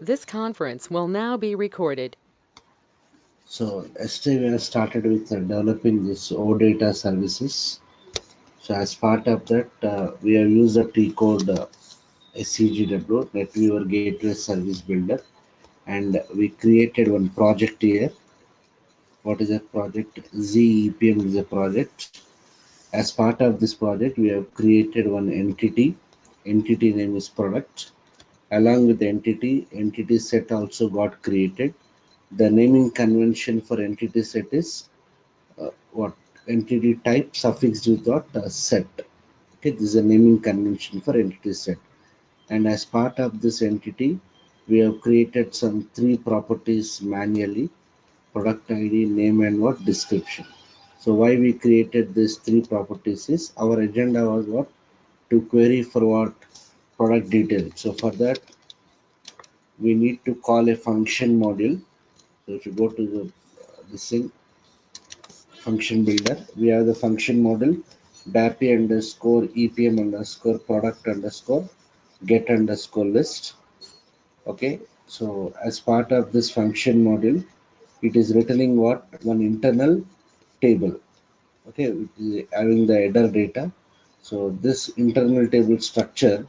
This conference will now be recorded. So yesterday we have started with developing this OData services. So as part of that, we have used the T code SCGW, NetViewer Gateway Service Builder, and we created one project here. What is that project? ZEPM is a project. As part of this project, we have created one entity. Entity name is product. Along with the entity set also got created. The naming convention for entity set is what entity type suffixed with what set. Okay, this is a naming convention for entity set. And as part of this entity, we have created some three properties manually: product ID, name, and what description. So why we created these three properties is our agenda was what to query for what product details. So for that, we need to call a function module. So if you go to the this thing, function builder, we have the function model DAPI underscore EPM underscore product underscore get underscore list. Okay, so as part of this function module, it is returning what one internal table. Okay, which is having the header data. So this internal table structure,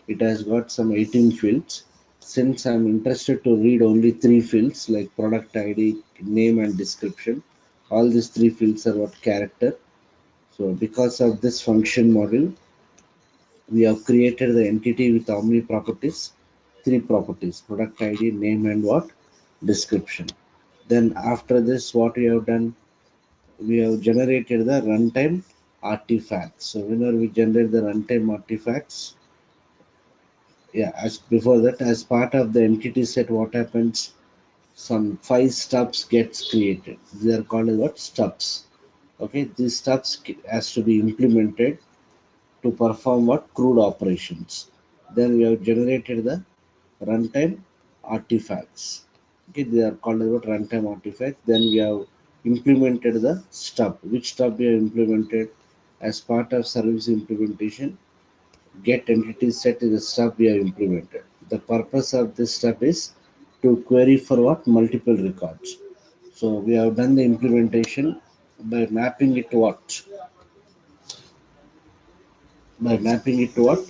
it has got some 18 fields. Since I'm interested to read only three fields like product ID, name, and description, all these three fields are what character. So because of this function model, we have created the entity with how many properties? Three properties: product ID, name, and what description. Then after this, what we have done? We have generated the runtime artifacts. So whenever we generate the runtime artifacts, yeah, as before that, as part of the entity set, what happens? Some five stubs gets created. They are called as what stubs. Okay, these stubs has to be implemented to perform what crude operations. Then we have generated the runtime artifacts. Okay, they are called as what runtime artifacts. Then we have implemented the stub. Which stub we have implemented as part of service implementation? Get entity set is a stub we have implemented. The purpose of this stub is to query for what multiple records. So we have done the implementation by mapping it to what? By mapping it to what?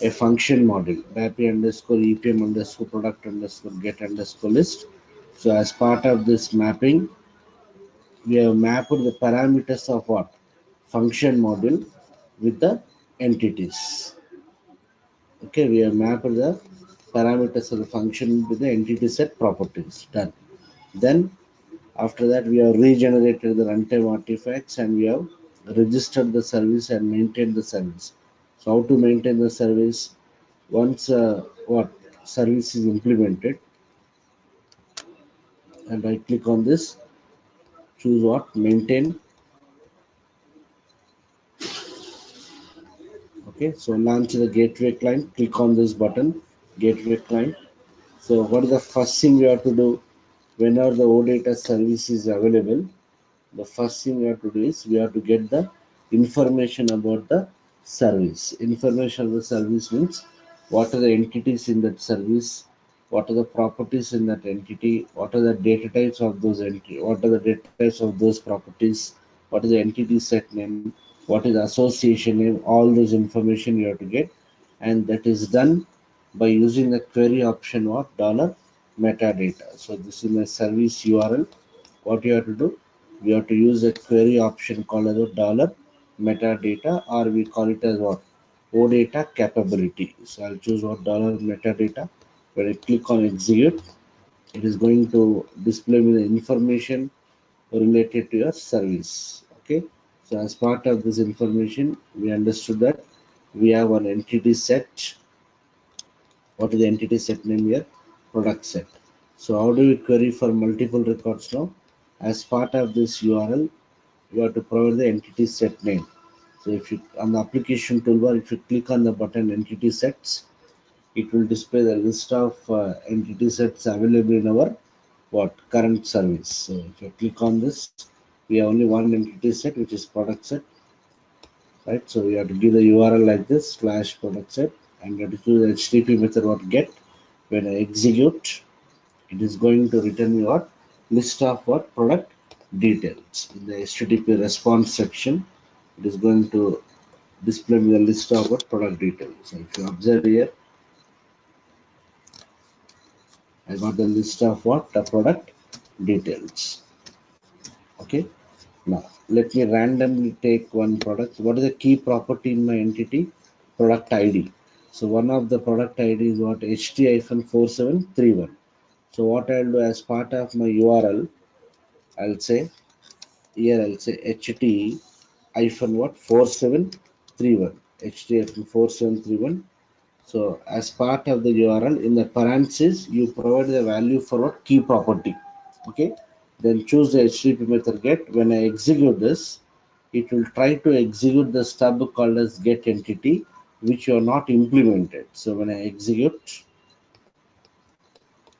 A function model. DAPI underscore EPM underscore product underscore get underscore list. So as part of this mapping, we have mapped the parameters of what? Function module with the entities. Okay, we have mapped the parameters of the function with the entity set properties. Done. Then after that, we have regenerated the runtime artifacts and we have registered the service and maintained the service. So how to maintain the service? Once what service is implemented, and I click on this, choose what maintain. Okay, so launch the gateway client. Click on this button, gateway client. So what is the first thing we have to do whenever the OData service is available? The first thing we have to do is we have to get the information about the service. Information of the service means what are the entities in that service, what are the properties in that entity, what are the data types of those entity, what are the data types of those properties, what is the entity set name, what is the association name, all those information you have to get, and that is done by using the query option of dollar metadata. So this is my service URL. What you have to do? We have to use a query option called as a dollar metadata, or we call it as what? OData capability. So I'll choose what dollar metadata. When I click on execute, it is going to display me the information related to your service. Okay. So as part of this information, we understood that we have an entity set. What is the entity set name here? Product set. So how do we query for multiple records now? As part of this URL, you have to provide the entity set name. So if you on the application toolbar, if you click on the button entity sets, it will display the list of entity sets available in our what current service. So if you click on this, we have only one entity set, which is product set, right? So we have to give the URL like this slash product set, and you have to choose the HTTP method what get. When I execute, It is going to return me what? List of what? Product details. In the HTTP response section, it is going to display me the list of what? Product details. So if you observe here, I got the list of what? The product details. Okay. Now let me randomly take one product. What is the key property in my entity? Product ID. So one of the product ID is what? HT-4731. So what I'll do as part of my URL, I'll say here I'll say HT hyphen what 4731 HT hyphen 4731. So as part of the URL in the parentheses you provide the value for what key property. Okay. Then choose the HTTP method get. When I execute this, it will try to execute the stub called as get entity which you are not implemented. So when I execute,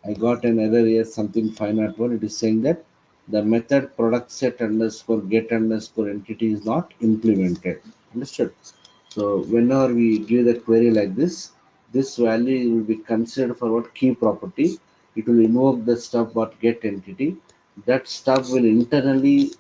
I got an error here, something 501. It is saying that the method product set underscore get underscore entity is not implemented. Understood? So whenever we give the query like this value will be considered for what key property. It will invoke the stub what get entity. That stub will internally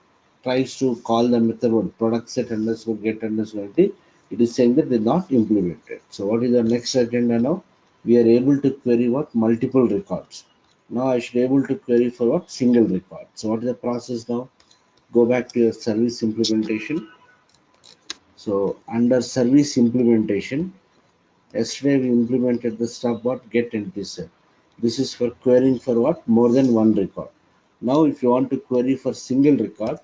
tries to call the method what product set underscore get underscore entity. It is saying that they are not implemented. So what is the next agenda now? We are able to query what multiple records. Now I should able to query for what single record. So what is the process now? Go back to your service implementation. So under service implementation, yesterday we implemented the stub what get entity set. This is for querying for what more than one record. Now if you want to query for single record,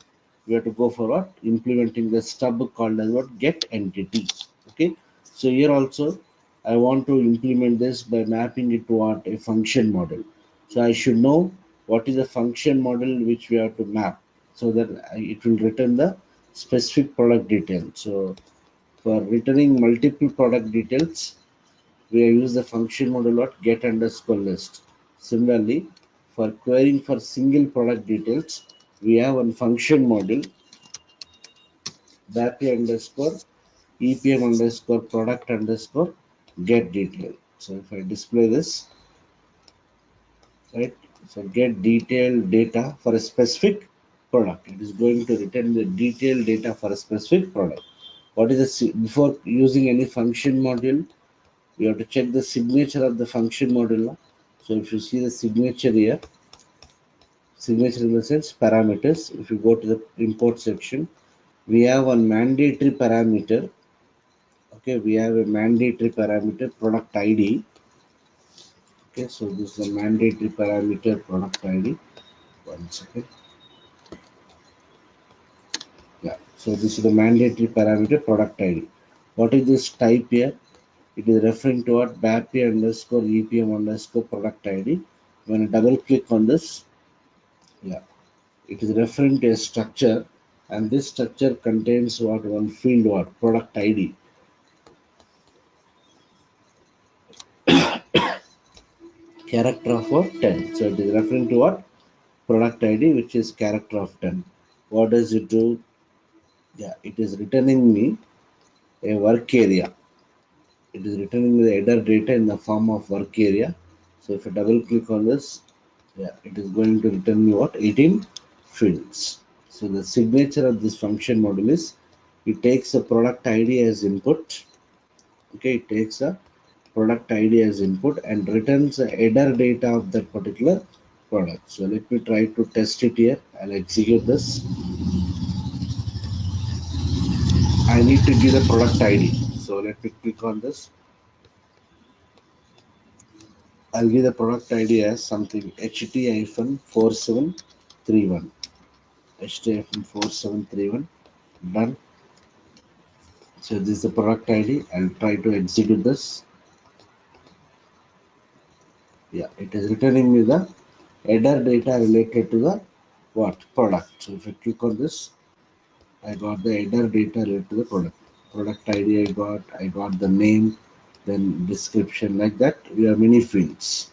we have to go for what implementing the stub called as what get entity. Okay. So here also I want to implement this by mapping it to what a function model. So I should know what is the function model which we have to map so that it will return the specific product detail. So for returning multiple product details, we use the function model what get underscore list. Similarly, for querying for single product details, we have one function model bappy underscore EPM underscore product underscore get detail. So if I display this, right? So get detailed data for a specific product. It is going to return the detailed data for a specific product. What is the before using any function module? We have to check the signature of the function module. So if you see the signature here, signature in the sense parameters, if you go to the import section, we have one mandatory parameter. Okay, we have a mandatory parameter product ID. Okay, so this is a mandatory parameter product ID. One second. Yeah, so this is the mandatory parameter product ID. What is this type here? It is referring to what BAPI underscore EPM underscore product ID. When I double click on this, yeah, it is referring to a structure, and this structure contains what one field what product ID, character of what 10. So it is referring to what product ID, which is character of 10. What does it do? Yeah, it is returning me a work area. It is returning the header data in the form of work area. So if I double click on this, yeah, it is going to return me what 18 fields. So the signature of this function module is it takes a product ID as input. Okay, it takes a product ID as input and returns the header data of that particular product. So let me try to test it here. I'll execute this. I need to give the product ID. So let me click on this. I'll give the product ID as something HT-4731. HT-4731. Done. So this is the product ID. I'll try to execute this. Yeah, it is returning me the header data related to the what product. So if I click on this, I got the header data related to the product. Product ID I got the name, then description like that. We have many fields.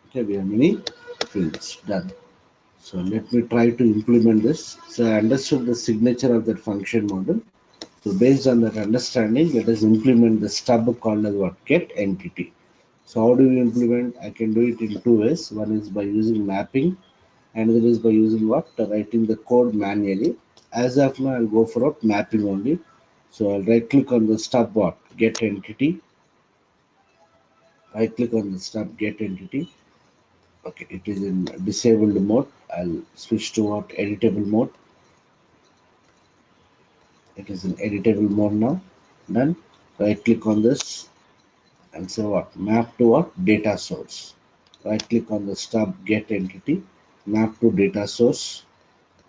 Okay, we have many fields done. So let me try to implement this. So I understood the signature of that function model. So based on that understanding, let us implement the stub called as what get entity. So how do we implement? I can do it in two ways. One is by using mapping, and another is by using what? Writing the code manually. As of now, I'll go for mapping only. So I'll right click on the stub what? Get entity. Right click on the stub get entity. Okay, it is in disabled mode. I'll switch to what? Editable mode. It is in editable mode now. Done. Right click on this and say what? Map to what? Data source. Right click on the stub get entity. Map to data source.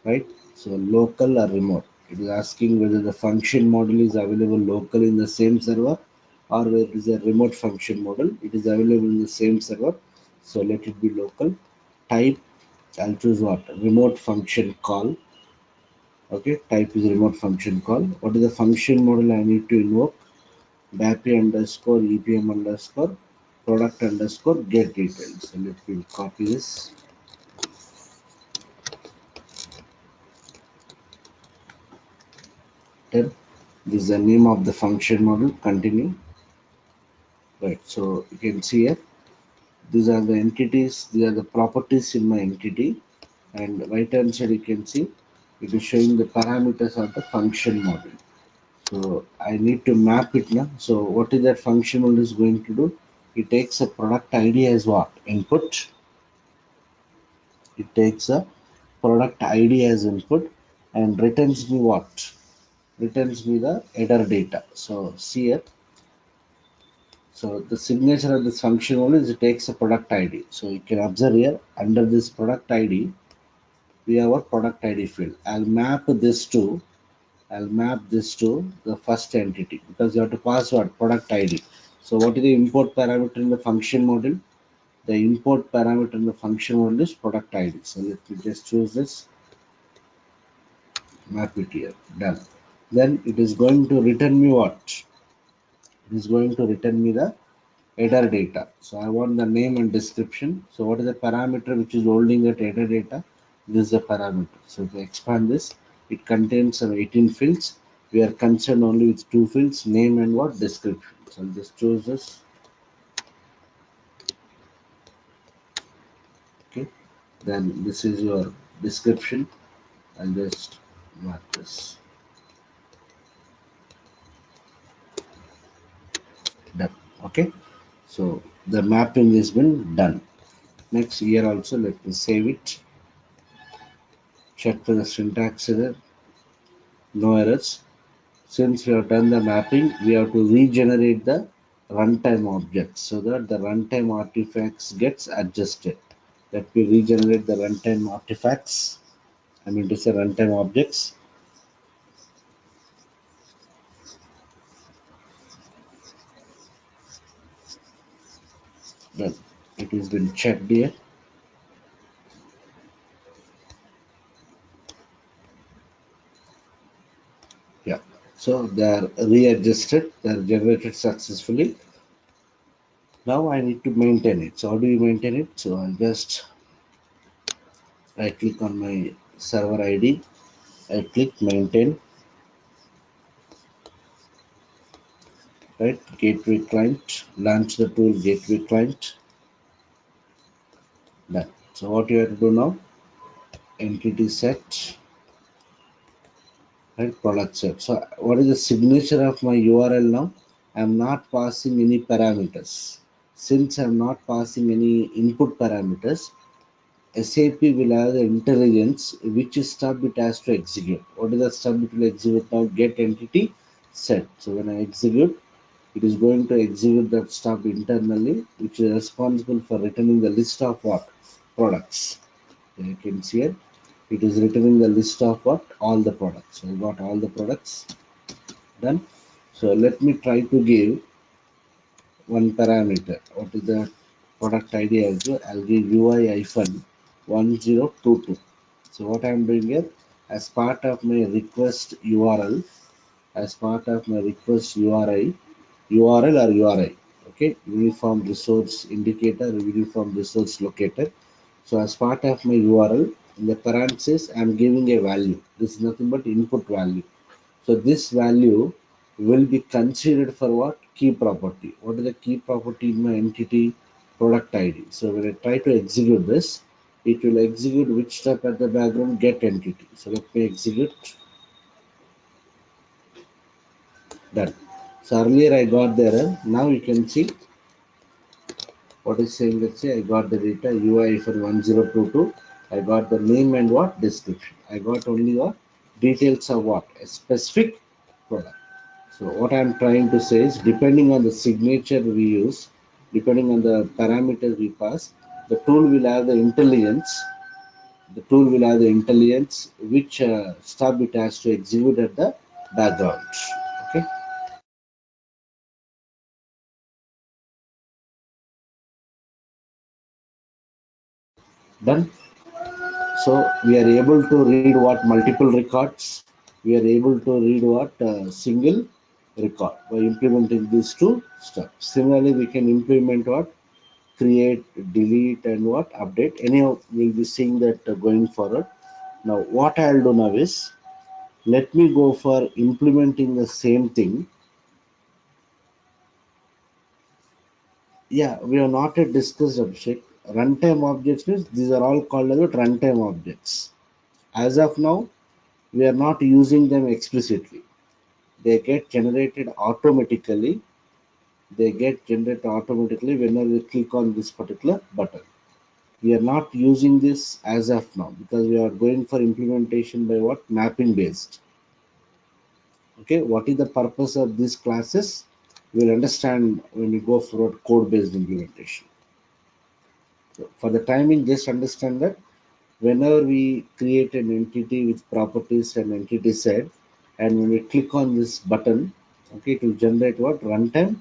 Right. So local or remote. It is asking whether the function model is available locally in the same server or whether it is a remote function model. It is available in the same server. So let it be local. Type, I'll choose what? Remote function call. Okay, type is remote function call. What is the function model I need to invoke? DAPI underscore EPM underscore product underscore get details. So let me copy this. Then this is the name of the function model. Continue. Right. So you can see here, these are the entities, these are the properties in my entity. And right hand side you can see it is showing the parameters of the function model. So I need to map it now. So what is that function model is going to do? It takes a product ID as what? Input. It takes a product ID as input and returns me what? Returns me the header data. So see here. So the signature of this function model is it takes a product ID. So you can observe here under this product ID, we have a product ID field. I'll map this to the first entity because you have to pass what? Product ID. So what is the import parameter in the function model? The import parameter in the function model is product ID. So let me just choose this, map it here, done. Then it is going to return me what? It is going to return me the header data. So I want the name and description. So what is the parameter which is holding that header data? This is the parameter. So if I expand this, it contains some 18 fields. We are concerned only with two fields, name and what? Description. So I'll just choose this. Okay. Then this is your description. I'll just mark this. Done. Okay. So the mapping has been done. Next here also let me save it. Check for the syntax error. No errors. Since we have done the mapping, we have to regenerate the runtime objects so that the runtime artifacts gets adjusted. Let me regenerate the runtime artifacts. I mean to say runtime objects. Then it has been checked here. Yeah. So they are readjusted, they are generated successfully. Now I need to maintain it. So how do you maintain it? So I'll just right click on my server ID. I click maintain, right? Gateway client, launch the tool gateway client. Done. So what you have to do now? Entity set, right? Product set. So what is the signature of my URL now? I'm not passing any parameters. Since I'm not passing any input parameters, SAP will have the intelligence which stub it has to execute. What is the stub it will execute now? Get entity set. So when I execute, it is going to execute that stub internally, which is responsible for returning the list of what? Products. You can see it. It is returning the list of what? All the products. So I got all the products done. So let me try to give one parameter. What is the product ID also? I'll give UI hyphen 1022. So what I'm doing here, as part of my request URL, as part of my request URL or URI. Okay, uniform resource indicator, uniform resource locator. So as part of my URL, in the parentheses, I'm giving a value. This is nothing but input value. So this value will be considered for what? Key property. What is the key property in my entity? Product ID. So when I try to execute this, it will execute which step at the background? Get entity. So let me execute. Done. So earlier I got the error. Now you can see what is saying. Let's say I got the data UI for 1022. I got the name and what? Description. I got only what? Details of what? A specific product. So what I'm trying to say is, depending on the signature we use, depending on the parameters we pass, the tool will have the intelligence. The tool will have the intelligence which step it has to execute at the background. Okay, done. So we are able to read what? Multiple records. We are able to read what? Single record by implementing these two steps. Similarly, we can implement what? Create, delete, and what? Update. Anyhow, we'll be seeing that going forward. Now, what I'll do now is, let me go for implementing the same thing. Yeah, we have not yet discussed, Abhishek. Runtime objects means these are all called as runtime objects. As of now, we are not using them explicitly. They get generated automatically. They get generated automatically whenever we click on this particular button. We are not using this as of now because we are going for implementation by what? Mapping based. Okay, what is the purpose of these classes? We'll understand when we go for code based implementation. So for the timing, just understand that whenever we create an entity with properties and entity set, and when we click on this button, okay, it will generate what? Runtime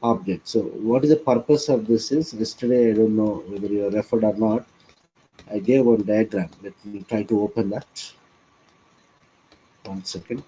object. So what is the purpose of this is, yesterday I don't know whether you are referred or not, I gave one diagram. Let me try to open that. 1 second.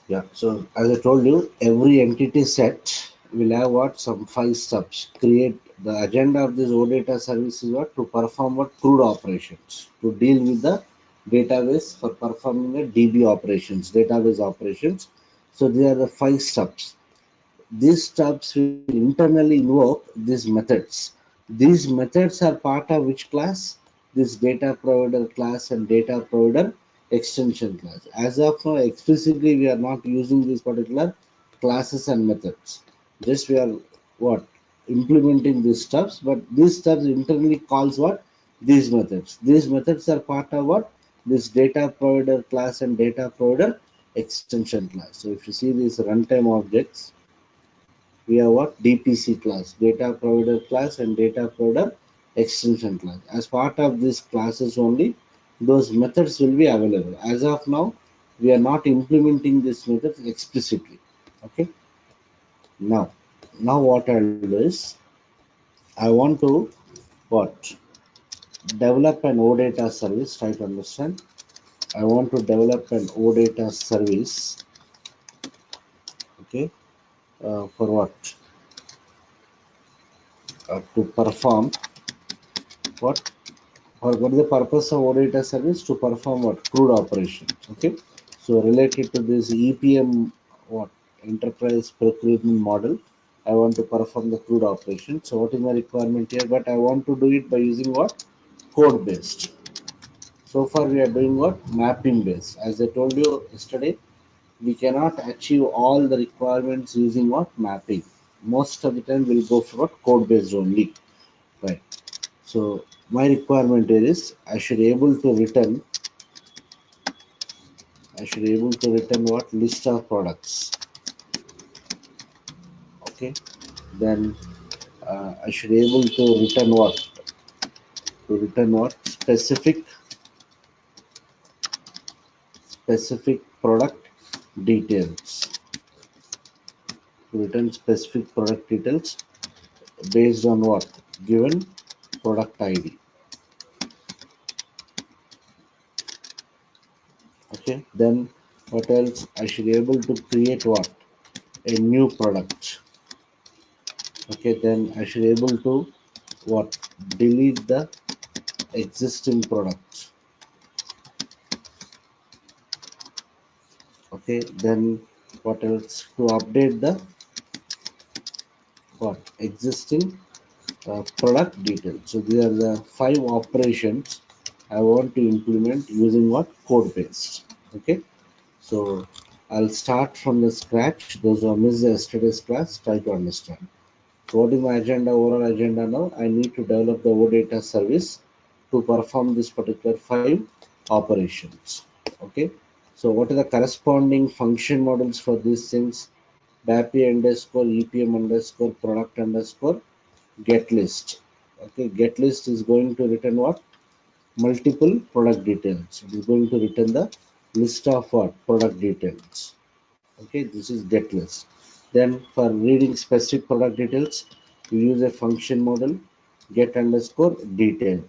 Yeah, so as I told you, every entity set will have what? Some 5 steps. Create the agenda of this OData service is what? To perform what? Crude operations. To deal with the database for performing the DB operations, database operations. So these are the 5 steps. These stubs will internally invoke these methods. These methods are part of which class? This data provider class and data provider extension class. As of now, explicitly we are not using these particular classes and methods. Just we are what? Implementing these stubs, but these stubs internally calls what? These methods. These methods are part of what? This data provider class and data provider extension class. So if you see these runtime objects, we have what? DPC class, data provider class and data provider extension class. As part of these classes only, those methods will be available. As of now, we are not implementing these methods explicitly. Okay. Now, what I'll do is, I want to what? Develop an OData service. Try to understand. I want to develop an OData service. Okay. For what? To perform what? Or what is the purpose of auditor service? To perform what? Crude operations. Okay. So related to this EPM, what? Enterprise procurement model, I want to perform the crude operation. So what is my requirement here? But I want to do it by using what? Code based. So far we are doing what? Mapping based. As I told you yesterday, we cannot achieve all the requirements using what? Mapping. Most of the time we'll go for what? Code based only. Right. So my requirement is, I should able to return what? List of products. Okay. Then I should able to return what? To return what? Specific product details. To return specific product details based on what? Given product ID. Okay. Then What else? I should be able to create what? A new product. Okay, then I should be able to what? Delete the existing product. Okay, then what else? To update the what? Existing product details. So these are the 5 operations I want to implement using what? Code based. Okay, so I'll start from the scratch. Those who missed yesterday's class, try to understand. So what is my agenda, overall agenda now? I need to develop the OData service to perform this particular 5 operations. Okay, so what are the corresponding function models for these things? BAPI underscore EPM underscore product underscore get list. Okay, get list is going to return what? Multiple product details. It is going to return the list of what? Product details. Okay, this is get list. Then for reading specific product details, we use a function model get underscore detail.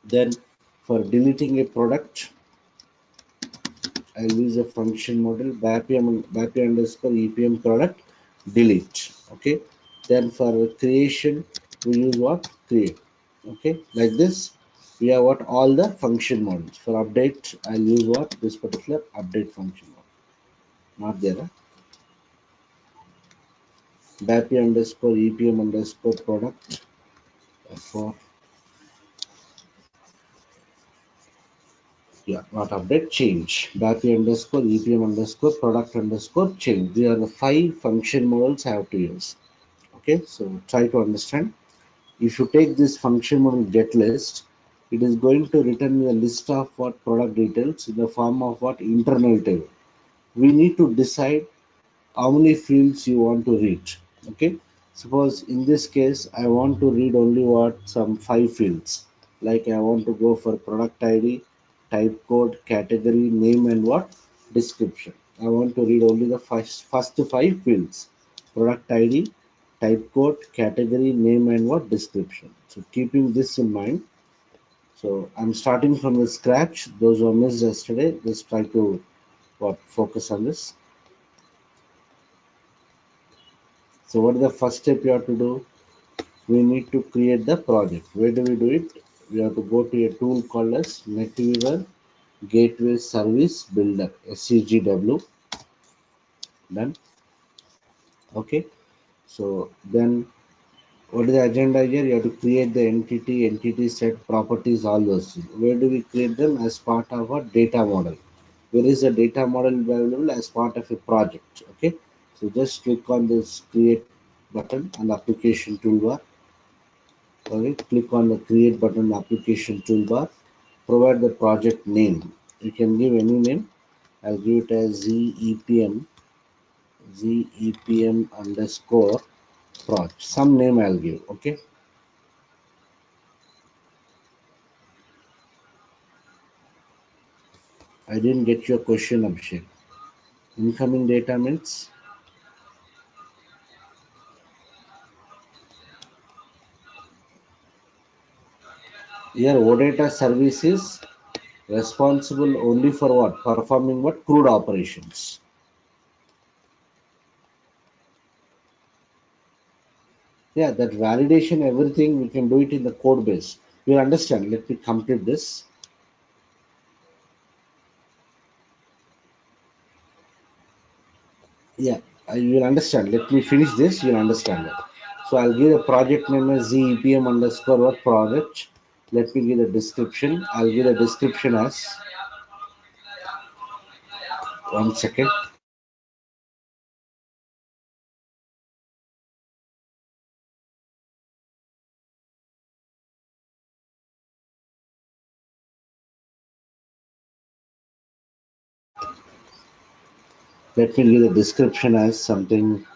Then for deleting a product, I use a function model BAPI underscore EPM product delete. Okay, then for creation, we use what? Create. Okay, like this we have what? All the function models. For update, I'll use what? This particular update function model. Not there. Huh? BAPI underscore EPM underscore product for yeah, not update, change. BAPI underscore EPM underscore product underscore change. These are the 5 function models I have to use. Okay, so try to understand. If you take this function model get list, it is going to return a list of what product details in the form of what internal table. We need to decide how many fields you want to read. Okay, suppose in this case I want to read only what? Some 5 fields, like I want to go for product id, type code, category, name, and what? Description. I want to read only the first 5 fields: product id, type code, category, name, and what? Description. So keeping this in mind, so I'm starting from the scratch. Those who missed yesterday, just try to what? Focus on this. So what is the first step you have to do? We need to create the project. Where do we do it? We have to go to a tool called as NetWeaver Gateway Service Builder, SCGW. Done. Okay. So then what is the agenda here? You have to create the entity set, properties, all those things. Where do we create them? As part of a data model. Where is the data model available? As part of a project. Okay. So just click on this create button on the application toolbar. Okay, click on the create button application toolbar. Provide the project name. You can give any name. I'll give it as ZEPM underscore project. Some name I'll give. Okay. I didn't get your question, Abhishek. Incoming data means here OData service is responsible only for what? Performing what? Crude operations. Yeah, that validation, everything we can do it in the code base. You understand? Let me complete this. Yeah, you will understand. Let me finish this. You'll understand it. So I'll give the project name as ZEPM underscore what project. Let me give the description. I'll give the description as 1 second. Let me give the description as something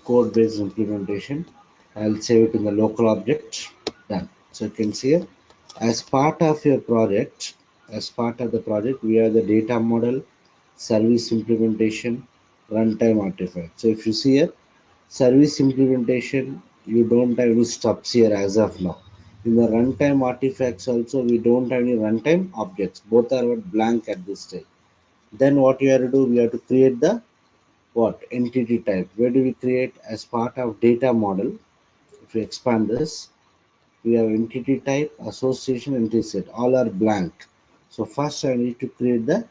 code based implementation. I'll save it in the local object. Done. So you can see here, as part of your project, as part of the project, we have the data model, service implementation, runtime artifact. So if you see here, Service implementation, you don't have any stubs here as of now. In the runtime artifacts also, we don't have any runtime objects. Both are blank at this stage. Then what you have to do, we have to create the what entity type. Where do we create? As part of data model, if we expand this, we have entity type, association, entity set, all are blank. So first I need to create the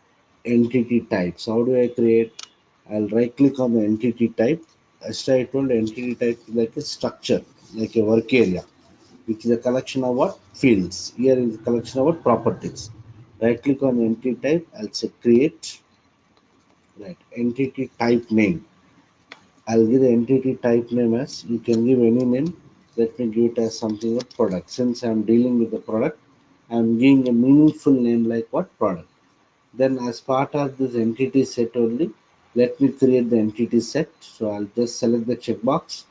entity type. So how do I create? I'll right click on the entity type. As I told, entity type is like a structure, like a work area, which is a collection of what fields. Here is a collection of what properties. Right click on the entity type. I'll say create, right, entity type name. I'll give the entity type name as, you can give any name. Let me give it as something of product. Since I'm dealing with the product, I'm giving a meaningful name like what product. Then as part of this entity set only, let me create the entity set. So I'll just select the checkbox,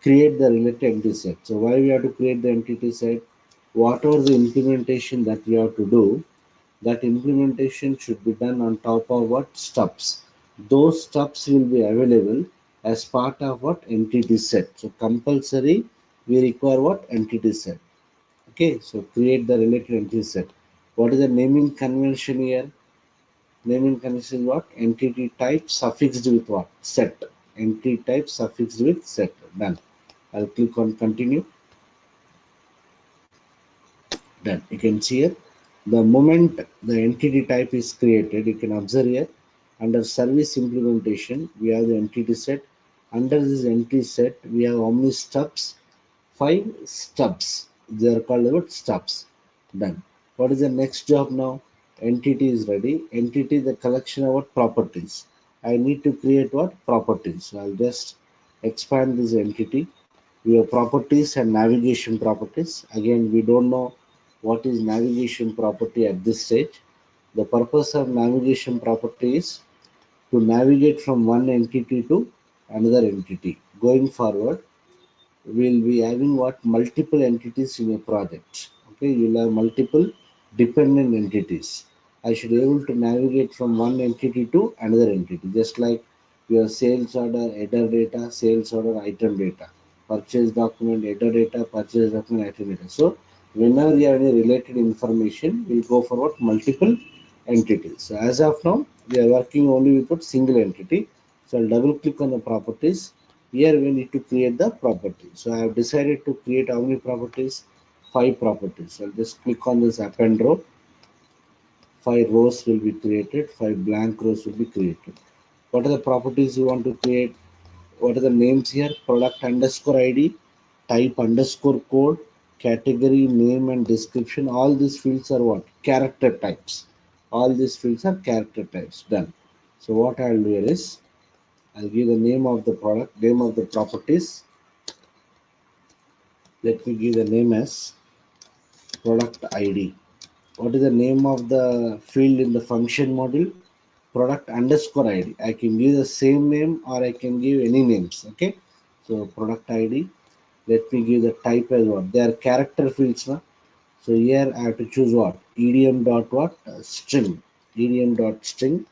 create the related entity set. So why we have to create the entity set? Whatever the implementation that we have to do, that implementation should be done on top of what stubs. Those stubs will be available as part of what entity set. So compulsory we require what entity set. Okay, so create the related entity set. What is the naming convention here? Naming convention is what? Entity type suffixed with what? Set. Entity type suffixed with set. Done. I'll click on continue. Done. You can see here, the moment the entity type is created, you can observe here under service implementation, we have the entity set. Under this entity set, we have how many stubs? 5 stubs. They are called what? Stubs. Done. What is the next job now? Entity is ready. Entity is the collection of what? Properties. I need to create what? Properties. So I'll just expand this entity. We have properties and navigation properties. Again, we don't know what is navigation property at this stage. The purpose of navigation property is to navigate from one entity to another entity. Going forward, we'll be having what multiple entities in a project. Okay, you'll have multiple dependent entities. I should be able to navigate from one entity to another entity, just like your sales order header data, sales order item data, purchase document header data, purchase document item data. So whenever you have any related information, we'll go for what multiple entities. So as of now, we are working only with what single entity. So I'll double click on the properties. Here we need to create the property. So I have decided to create how many properties? 5 properties. So I'll just click on this append row. 5 rows will be created. 5 blank rows will be created. What are the properties you want to create? What are the names here? Product underscore ID, type underscore code, category, name and description. All these fields are what? Character types. All these fields are character types. Done. So what I'll do here is, I'll give the name of the product, name of the properties. Let me give the name as product ID. What is the name of the field in the function module? Product underscore ID. I can give the same name or I can give any names. Okay. So product ID. Let me give the type as what? They are character fields now. So here I have to choose what? EDM dot what? String. EDM dot string.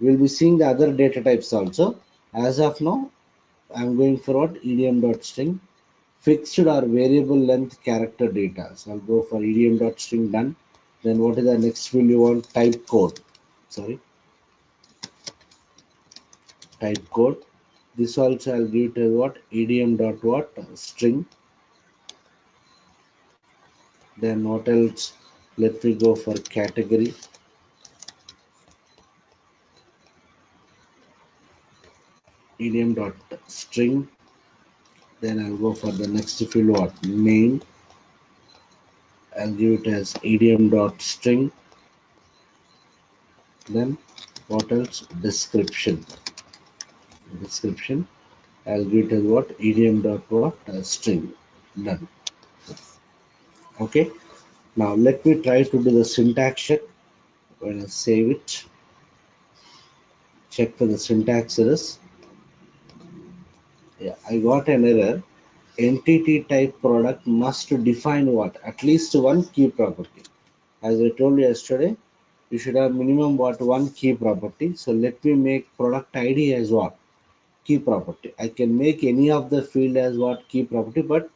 We'll be seeing the other data types also. As of now, I'm going for what? EDM dot string. Fixed or variable length character data. So I'll go for EDM.string. Done. Then what is the next field you want? Type code. Sorry, type code. This also I'll give it as what? EDM dot what? String. Then what else? Let me go for category. EDM dot string. Then I'll go for the next field what? Name. I'll give it as EDM dot string. Then what else? Description. Description. I'll give it as what? EDM dot what? String. Done. Okay. Now let me try to do the syntax check. When I save it, check for the syntax errors. Yeah, I got an error. Entity type product must define what? At least one key property. As I told you yesterday, you should have minimum what? One key property. So let me make product ID as what? key property. I can make any of the field as what key property, but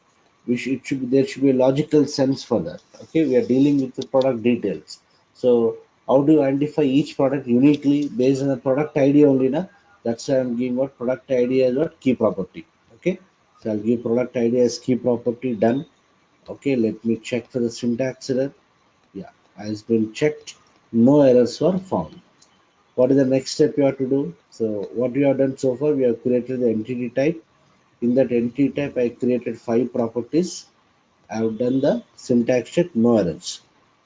there should be a logical sense for that. Okay, we are dealing with the product details. So how do you identify each product uniquely based on the product ID only? Na? That's why I'm giving what product ID as what key property. Okay, so I'll give product ID as key property. Done. Okay, let me check for the syntax error. Yeah, has been checked. No errors were found. What is the next step you have to do? So what we have done so far, we have created the entity type. In that entity type, I created 5 properties. I have done the syntax check, no errors.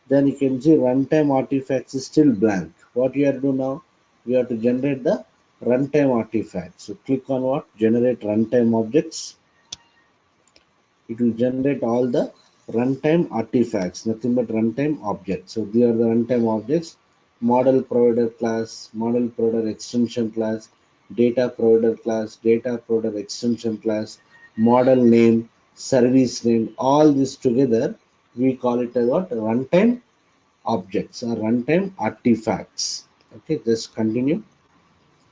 Then you can see runtime artifacts is still blank. What you have to do now? We have to generate the runtime artifacts. So click on what? Generate runtime objects. It will generate all the runtime artifacts, nothing but runtime objects. So these are the runtime objects: model provider class, model provider extension class, data provider class, data provider extension class, model name, service name. All this together, we call it as what? Runtime objects or runtime artifacts. Okay, just continue.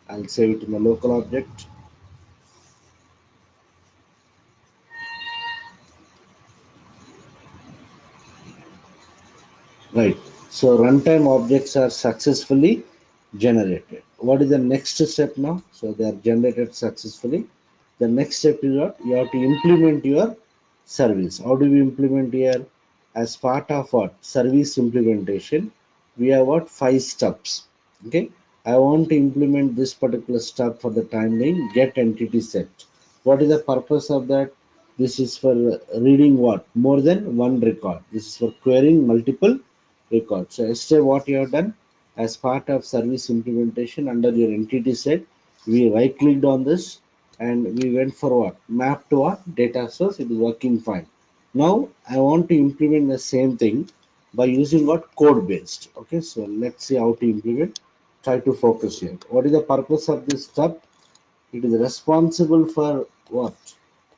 I'll save it in the local object. Right. So runtime objects are successfully generated. What is the next step now? So they are generated successfully. The next step is what? You have to implement your service. How do we implement here? As part of what? Service implementation, we have what? 5 steps. Okay. I want to implement this particular step for the time being. Get entity set. What is the purpose of that? This is for reading what? More than one record. This is for querying multiple records. So yesterday what you have done as part of service implementation under your entity set, we right clicked on this and we went for what? Map to what? Data source. It is working fine. Now I want to implement the same thing by using what? Code based. Okay, so let's see how to implement. Try to focus here. What is the purpose of this step? It is responsible for what?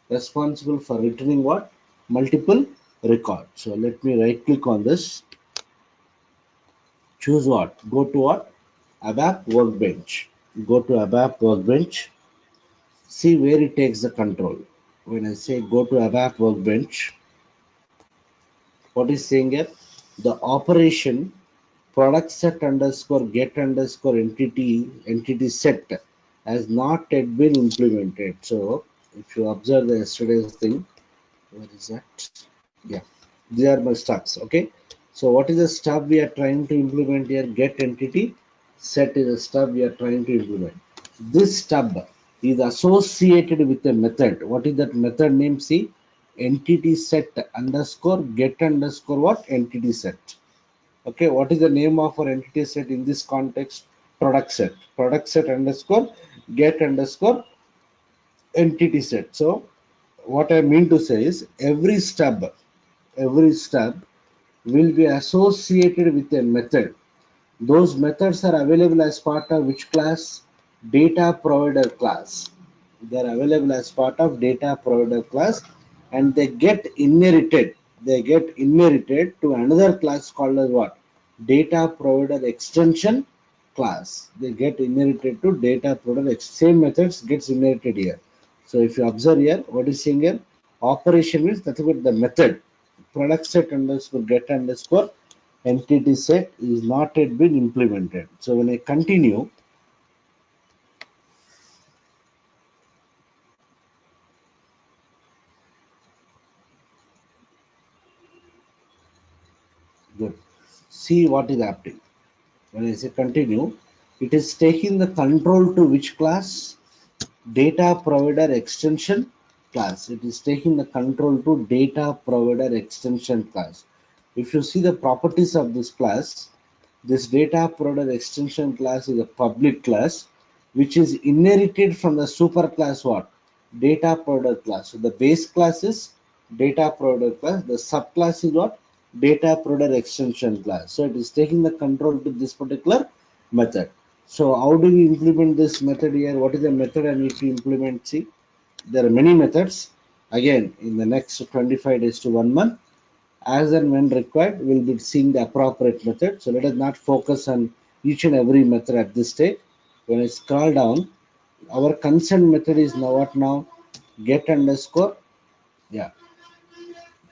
Responsible for returning what? Multiple records. So let me right click on this. Choose what? Go to what? ABAP Workbench. Go to ABAP Workbench. See where it takes the control. When I say go to ABAP Workbench, what is saying here? The operation product set underscore get underscore entity set has not yet been implemented. So if you observe the yesterday's thing, where is that? Yeah, these are my steps. Okay, so what is the step we are trying to implement here? Get entity set is a step we are trying to implement. This step is associated with a method. What is that method name? See, entity set underscore get underscore what? Entity set. Okay, what is the name of our entity set in this context? Product set. Product set underscore get underscore entity set. So what I mean to say is every step will be associated with a method. Those methods are available as part of which class? Data provider class. They are available as part of data provider class and they get inherited. They get inherited to another class called as what? Data provider extension class. They get inherited to data provider. Same methods gets inherited here. So if you observe here, what is saying here? Operation means that's about the method. Product set underscore get underscore entity set is not yet been implemented. So when I continue, good. See what is happening. When I say continue, it is taking the control to which class? Data provider extension class. It is taking the control to data provider extension class. If you see the properties of this class, this data provider extension class is a public class which is inherited from the superclass what? Data provider class. So the base class is data provider class. The subclass is what? Data provider extension class. So it is taking the control to this particular method. So how do we implement this method here? What is the method I need to implement? See, there are many methods. Again, in the next 25 days to 1 month, as and when required, we'll be seeing the appropriate method. So let us not focus on each and every method at this stage. When I scroll down, our consent method is now what now? Get underscore, yeah,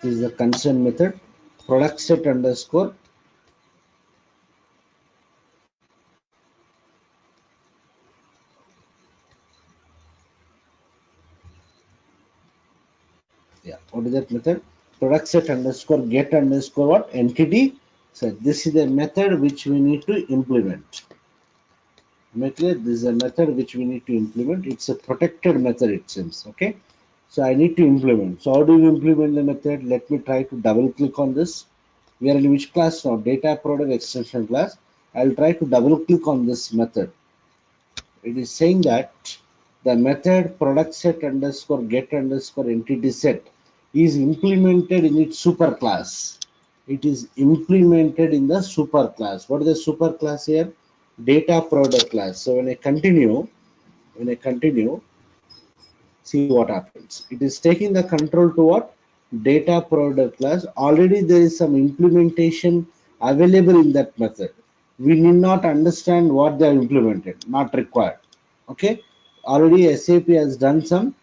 this is the consent method. Product set underscore, yeah, what is that method? Product set underscore get underscore what? Entity. So this is the method which we need to implement. Make clear? This is a method which we need to implement. It's a protected method, it seems. Okay. So I need to implement. So how do you implement the method? Let me try to double click on this. We are in which class now? Data product extension class. I'll try to double click on this method. It is saying that the method product set underscore get underscore entity set is implemented in its superclass. It is implemented in the superclass. What is the superclass here? Data product class. So when I continue, see what happens. It is taking the control to what? Data product class. Already there is some implementation available in that method. We need not understand what they are implemented, not required. Okay, already SAP has done some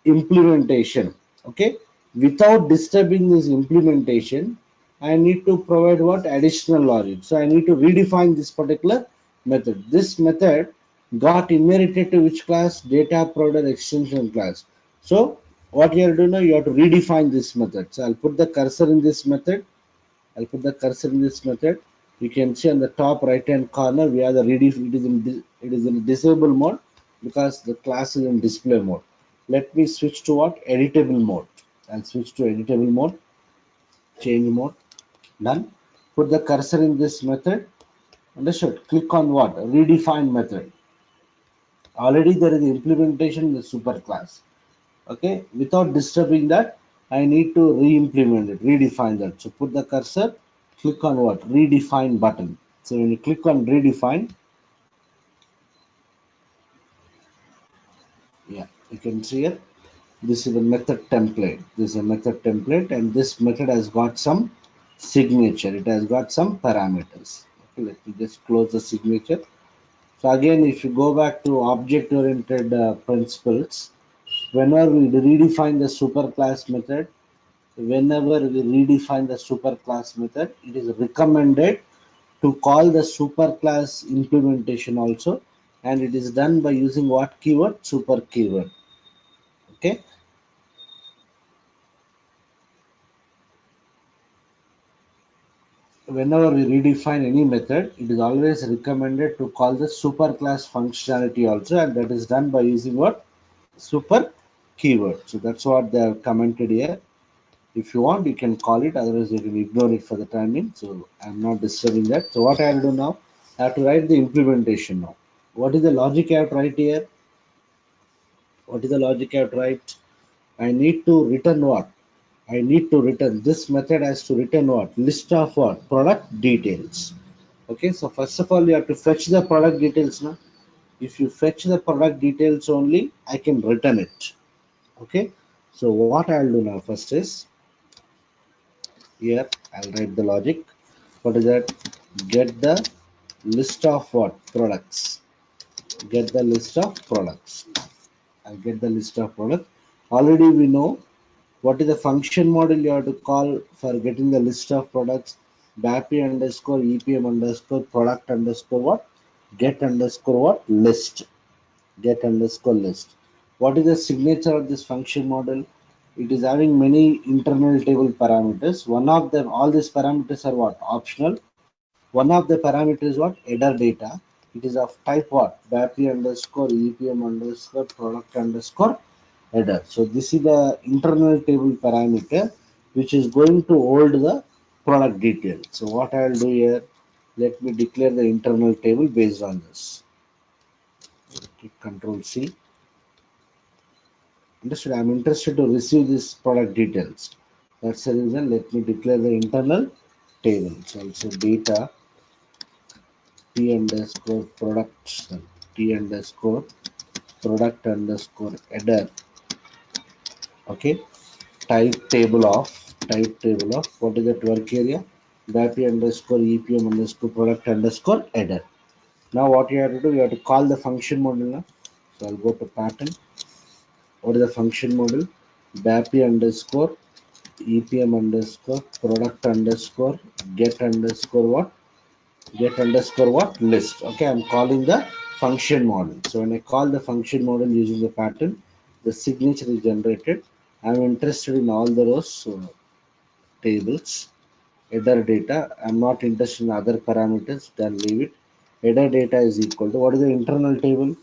implementation. Okay, without disturbing this implementation, I need to provide what? Additional logic. So I need to redefine this particular method. This method got inherited to which class? Data product extension class. So what you have to do now, you have to redefine this method. So I'll put the cursor in this method. I'll put the cursor in this method. You can see on the top right hand corner we have the it is in disable mode because the class is in display mode. Let me switch to what? Editable mode. I'll switch to editable mode. Change mode. Done. Put the cursor in this method. Understood? Click on what? Redefine method. Already there is implementation in the super class. Okay, without disturbing that, I need to re-implement it, redefine that. So put the cursor, click on what? Redefine button. So when you click on redefine, yeah, you can see here. This is a method template. This is a method template, and this method has got some signature. It has got some parameters. Okay, let me just close the signature. So again, if you go back to object-oriented principles, whenever we redefine the superclass method, whenever we redefine the superclass method, it is recommended to call the superclass implementation also, and it is done by using what keyword? Super keyword. Okay. Whenever we redefine any method, it is always recommended to call the superclass functionality also, and that is done by using what? Super keyword. So that's what they have commented here. If you want, you can call it, otherwise you can ignore it for the time being. So I'm not disturbing that. So what I will do now, I have to write the implementation now. What is the logic I have to write here? What is the logic I have to write? I need to return what? I need to return, this method has to return what? List of what? Product details. Okay, so first of all, you have to fetch the product details now. If you fetch the product details only, I can return it. Okay, so what I'll do now first is, here I'll write the logic. What is that? Get the list of what? Products. Get the list of products. I'll get the list of products. Already we know what is the function model you have to call for getting the list of products. BAPI underscore EPM underscore product underscore what? Get underscore what? List. Get underscore list. What is the signature of this function model? It is having many internal table parameters. One of them, all these parameters are what? Optional. One of the parameters is what? Header data. It is of type what? BAPI underscore EPM underscore product underscore header. So this is the internal table parameter which is going to hold the product detail. So what I will do here, let me declare the internal table based on this. Click Control C. Understood? I am interested to receive this product details. That's the reason. Let me declare the internal table. So also data T underscore product T underscore product underscore header. Okay. Type table of what is that work area? BAPI underscore EPM underscore product underscore header. Now what you have to do, you have to call the function model now. So I'll go to pattern. What is the function model? BAPI underscore EPM underscore product underscore get underscore what? Get underscore what? List. Okay, I'm calling the function model. So when I call the function model using the pattern, the signature is generated. I'm interested in all the rows, so tables, header data. I'm not interested in other parameters, then leave it. Header data is equal to what is the internal table?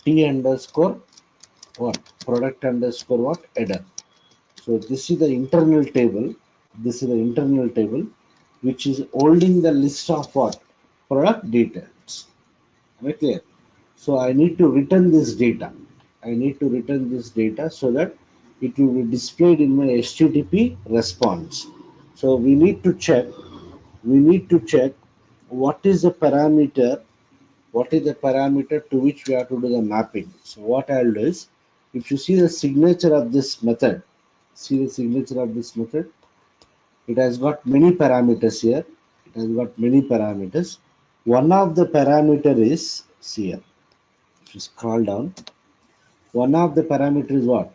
T underscore what? Product underscore what? Header. So this is the internal table. This is the internal table which is holding the list of what? Product details. Am I clear? So I need to return this data. I need to return this data so that it will be displayed in my HTTP response. So we need to check what is the parameter, to which we have to do the mapping. So what I'll do is, if you see the signature of this method, it has got many parameters here. It has got many parameters. One of the parameter is, see here, if you scroll down, one of the parameter is what?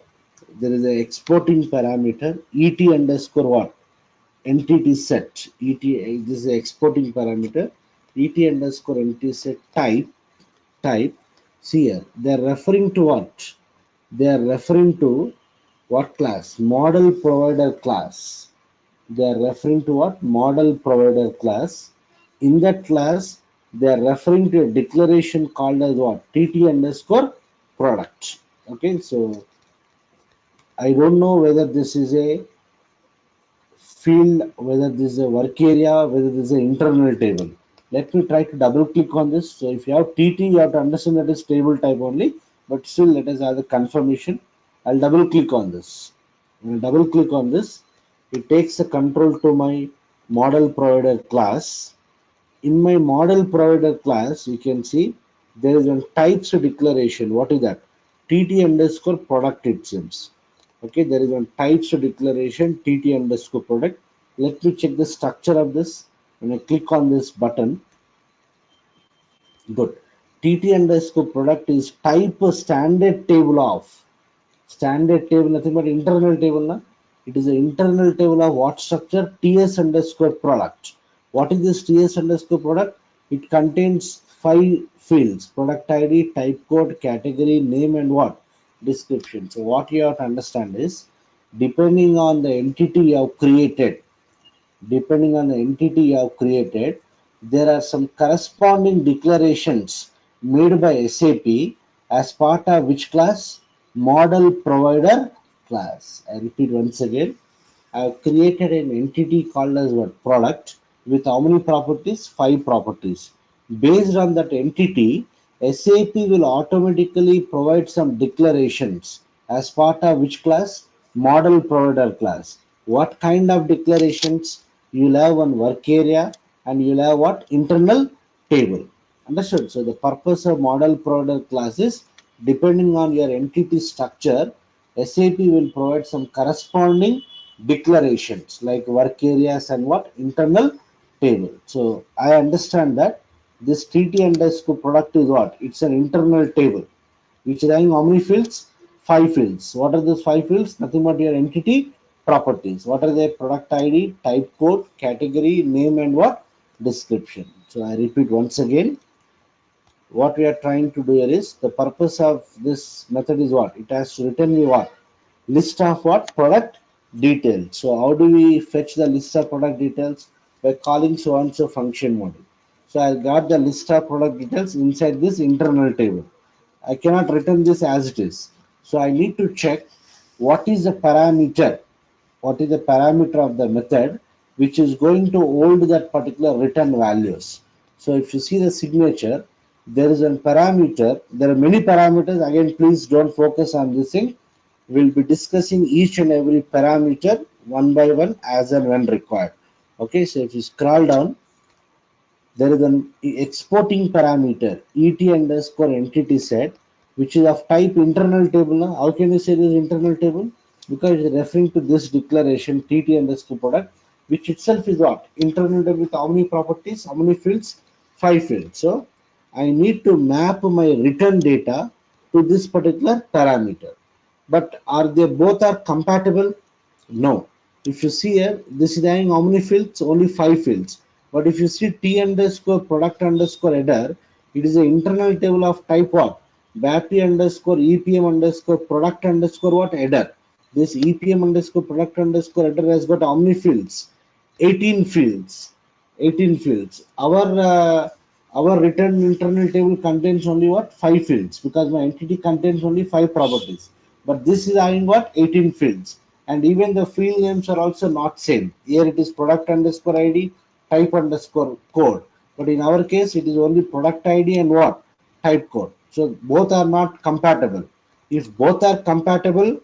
There is a exporting parameter, et underscore what? Entity set. This is the exporting parameter. Et underscore entity set type. See here, they are referring to what? They are referring to what class? Model provider class. They are referring to what? Model provider class. In that class, they are referring to a declaration called as what? TT underscore product. Okay, so I don't know whether this is a field, whether this is a work area, whether this is an internal table. Let me try to double click on this. So if you have TT, you have to understand that it's table type only, but still let us have the confirmation. I'll double click on this. When I double click on this, it takes the control to my model provider class. In my model provider class, you can see there is a types declaration. What is that? TT underscore product it seems. Okay, there is one types declaration TT underscore product. Let me check the structure of this. When I click on this button, good. TT underscore product is type standard table of. Standard table, nothing but internal table. Na? It is an internal table of what structure? TS underscore product. What is this TS underscore product? It contains 5 fields: product ID, type code, category, name, and what? Description. So what you have to understand is, depending on the entity you have created, there are some corresponding declarations made by SAP as part of which class? Model provider class. I repeat once again. I have created an entity called as what? Product, with how many properties? 5 properties. Based on that entity, SAP will automatically provide some declarations as part of which class? Model provider class. What kind of declarations? You'll have one work area and you'll have what? Internal table. Understood? So the purpose of model provider class is, depending on your entity structure, SAP will provide some corresponding declarations like work areas and what? Internal table. So I understand that this TT underscore product is what? It's an internal table which is having how many fields? 5 fields. What are those 5 fields? Nothing but your entity properties. What are their? Product ID, type code, category, name, and what? Description. So I repeat once again, what we are trying to do here is, the purpose of this method is what? It has to return me what? List of what? Product details. So how do we fetch the list of product details? By calling so and so function model. So I got the list of product details inside this internal table. I cannot return this as it is. So I need to check what is the parameter, of the method which is going to hold that particular return values. So if you see the signature, there is a parameter. There are many parameters. Again, please don't focus on this thing. We'll be discussing each and every parameter one by one as and when required. Okay, so if you scroll down, there is an exporting parameter et underscore entity set, which is of type internal table. Now how can you say this internal table? Because it is referring to this declaration tt underscore product, which itself is what? Internal table with how many properties, how many fields? 5 fields. So I need to map my return data to this particular parameter. But are they both are compatible? No. If you see here, this is having how many fields? Only 5 fields. But if you see T underscore product underscore header, it is an internal table of type what? BAPI underscore EPM underscore product underscore what? Header. This EPM underscore product underscore header has got how many fields? 18 fields. 18 fields. Our return internal table contains only what? 5 fields, because my entity contains only 5 properties. But this is having what? 18 fields. And even the field names are also not same. Here it is product underscore ID, type underscore code. But in our case, it is only product ID and what? Type code. So both are not compatible. If both are compatible,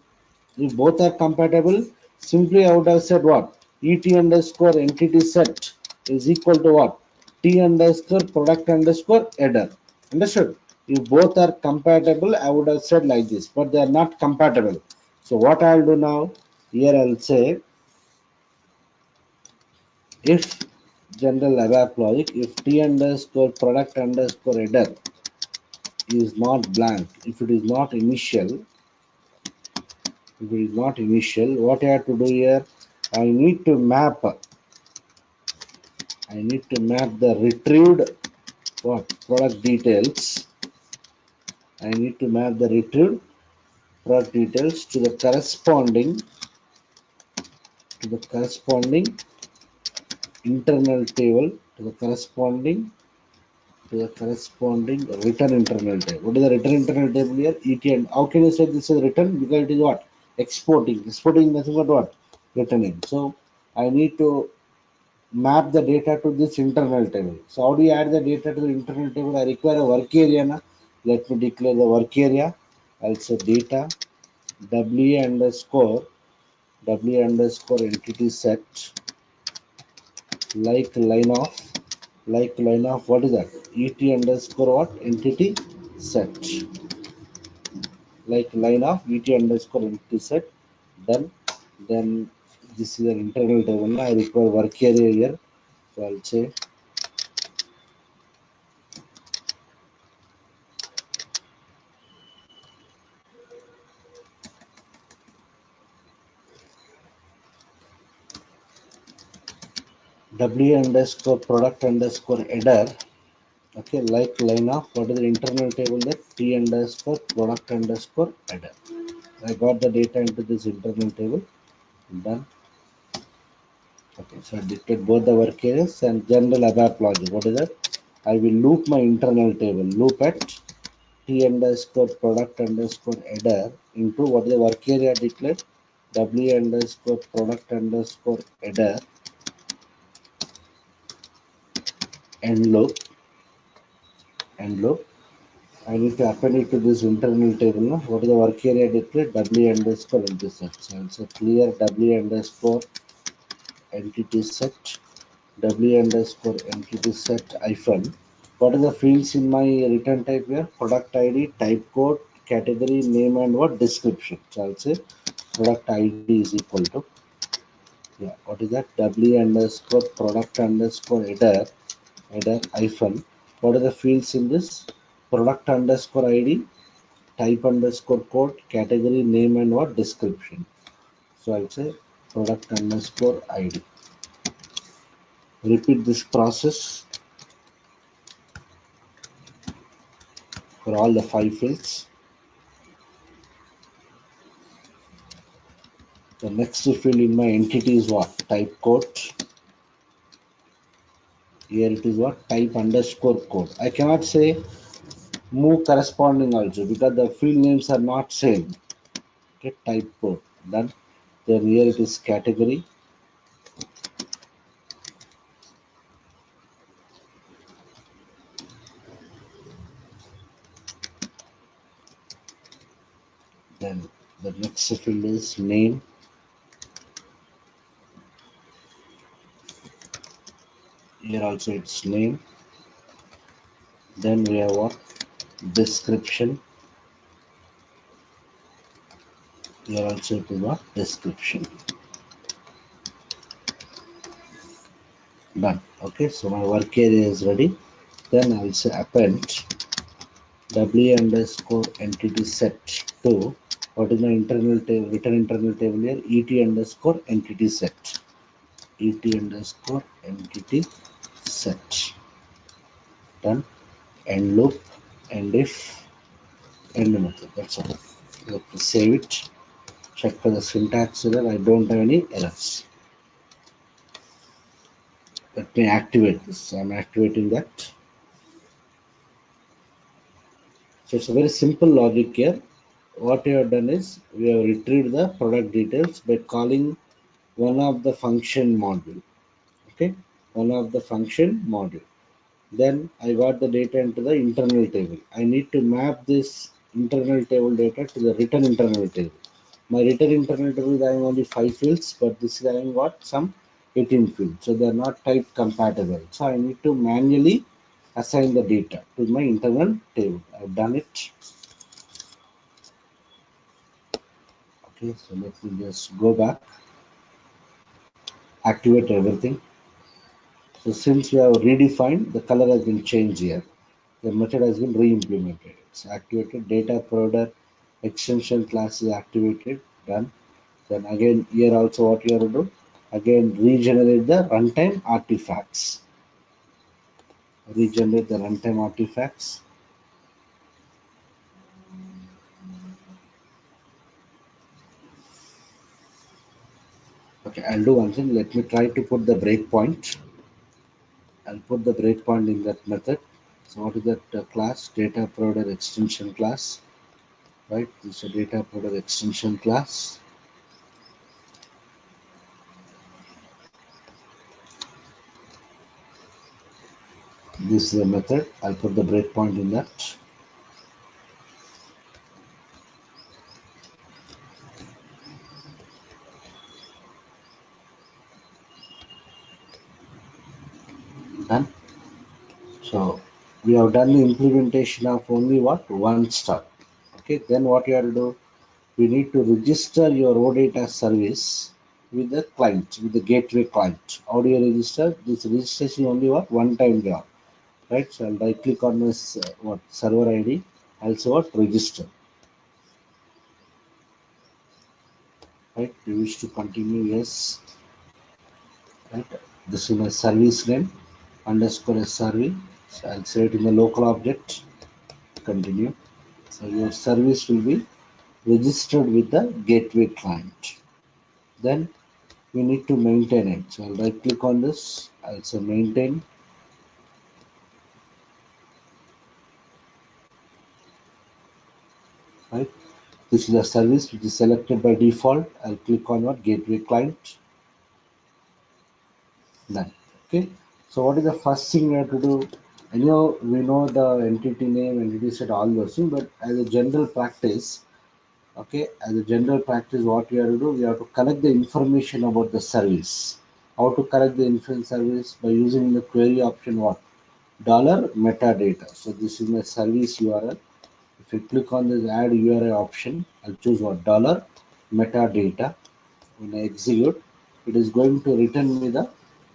if both are compatible, simply I would have said what? Et underscore entity set is equal to what? T underscore product underscore header. Understood? If both are compatible, I would have said like this, but they are not compatible. So what I'll do now, here I'll say if general ABAP logic, if T underscore product underscore header is not blank, if it is not initial, what I have to do here, I need to map the retrieved what product details. I need to map the retrieved product details to the corresponding internal table, to the corresponding return internal table. What is the return internal table here? ETN. How can you say this is return? Because it is what? Exporting. Exporting nothing but what? Returning. So I need to map the data to this internal table. So how do you add the data to the internal table? I require a work area. Na? Let me declare the work area. I'll say data w underscore entity set like line of what is that? Et underscore what? Entity set like line of et underscore entity set. Then this is an internal table. I require work area here. So I'll say w underscore product underscore header. Okay, like line of what is the internal table that t underscore product underscore header. I got the data into this internal table. Done. Okay, so I dictate both the work areas and general ABAP logic. What is that? I will loop my internal table. Loop at t underscore product underscore header into what is the work area declared? W underscore product underscore header and loop. I need to append it to this internal table. No? What is the work area declared? W underscore entity set. So I'll say clear W underscore entity set. W underscore entity set hyphen. What are the fields in my return type here? Product ID, type code, category, name, and what description. So I'll say product ID is equal to, yeah, what is that? W underscore product underscore header hyphen. What are the fields in this? Product underscore ID, type underscore code, category, name, and what description. So I'll say product underscore ID. Repeat this process for all the 5 fields. The next field in my entity is what? Type code. Here it is what? Type underscore code. I cannot say move corresponding also because the field names are not same. Okay, type code. Done. Then here it is category. Then the next field is name. Here also it's name. Then we have what? Description. Here also it is what? Description. Done. Okay, so my work area is ready. Then I'll say append W underscore entity set to what is my internal table, return internal table here, ET underscore entity set. ET underscore entity set. Done. End loop, and if, end method. That's all. Let me save it. Check for the syntax error. I don't have any errors. Let me activate this. I'm activating that. So it's a very simple logic here. What we have done is we have retrieved the product details by calling one of the function module. Okay, one of the function module. Then I got the data into the internal table. I need to map this internal table data to the return internal table. My return internal table is having only 5 fields, but this is having what? Some 18 fields. So they are not type compatible. So I need to manually assign the data to my internal table. I've done it. Okay, so let me just go back, activate everything. So since we have redefined, the color has been changed here. The method has been re-implemented. It's activated. Data provider extension class is activated. Done. Then again here also what you have to do? Again regenerate the runtime artifacts. Regenerate the runtime artifacts. Okay, I'll do one thing. Let me try to put the breakpoint. I'll put the breakpoint in that method. So what is that class? Data provider extension class. Right? This is a data provider extension class. This is the method. I'll put the breakpoint in that. Done. So we have done the implementation of only what? One step. Okay, then what you have to do? We need to register your OData service with the client, with the gateway client. How do you register? This registration only what? One time job. Right? So I'll right click on this what server ID. Also what? Register. Right? You wish to continue, yes. Right? This is my service name underscore SRV. So I'll say it in the local object. Continue. So your service will be registered with the gateway client. Then we need to maintain it. So I'll right click on this. I'll say maintain. Right. This is a service which is selected by default. I'll click on what gateway client. Done. Okay. So what is the first thing we have to do? I know we know the entity name, entity set, all those things, but as a general practice, okay, as a general practice, what we have to do, we have to collect the information about the service. How to collect the information service? By using the query option what? Dollar metadata. So this is my service URL. If you click on this add URI option, I'll choose what? Dollar metadata. When I execute, it is going to return me the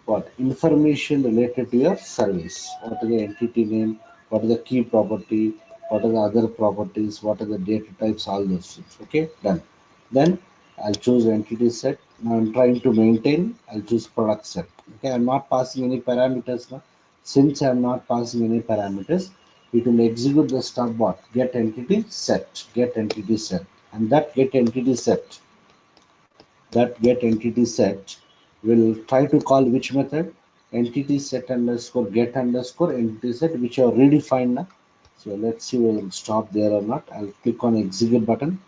what? Information related to your service. What is the entity name? What is the key property? What are the other properties? What are the data types? All those things. Okay, done. Then I'll choose entity set. Now I'm trying to maintain. I'll choose product set. Okay, I'm not passing any parameters now. Since I'm not passing any parameters, it will execute the stub what? Get entity set. Get entity set. And that get entity set will try to call which method? Entity set underscore get underscore entity set, which are redefined now. So let's see whether it stop there or not. I'll click on execute button.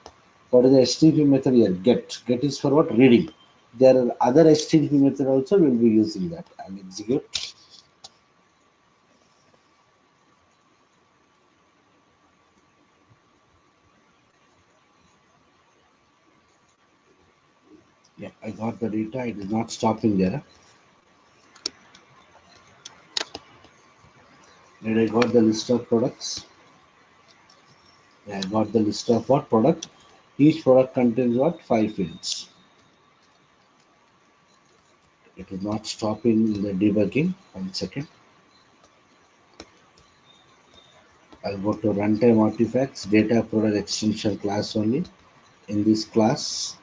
What is the HTTP method here? Get. Get is for what? Reading. There are other HTTP method also will be using that. I'll execute. Yeah, I got the data. It is not stopping there. And I got the list of products. Yeah, I got the list of what product. Each product contains what? 5 fields. It is not stopping the debugging. 1 second. I'll go to runtime artifacts, data product extension class only. In this class,